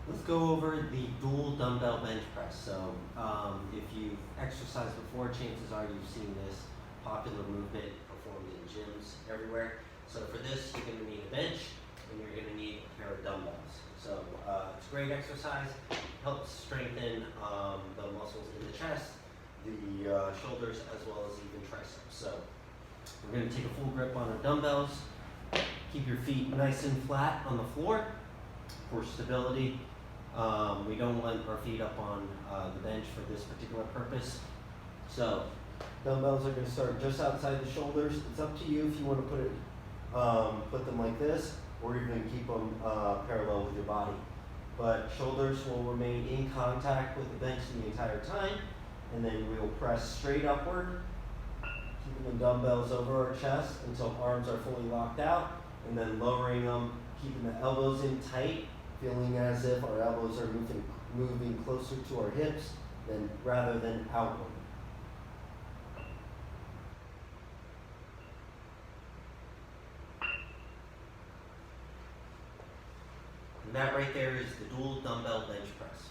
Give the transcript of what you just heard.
Let's go over the dual dumbbell bench press. So if you've exercised before, chances are you've seen this popular movement performed in gyms everywhere. So for this, you're going to need a bench and you're going to need a pair of dumbbells. So it's a great exercise, helps strengthen the muscles in the chest, the shoulders, as well as even triceps. So we're going to take a full grip on our dumbbells. Keep your feet nice and flat on the floor for stability. We don't want our feet up on the bench for this particular purpose. So dumbbells are going to start just outside the shoulders. It's up to you if you want to put them like this, or you're going to keep them parallel with your body. But shoulders will remain in contact with the bench the entire time, and then we will press straight upward, keeping the dumbbells over our chest until arms are fully locked out, and then lowering them, keeping the elbows in tight, feeling as if our elbows are moving closer to our hips rather than outward. And that right there is the dual dumbbell bench press.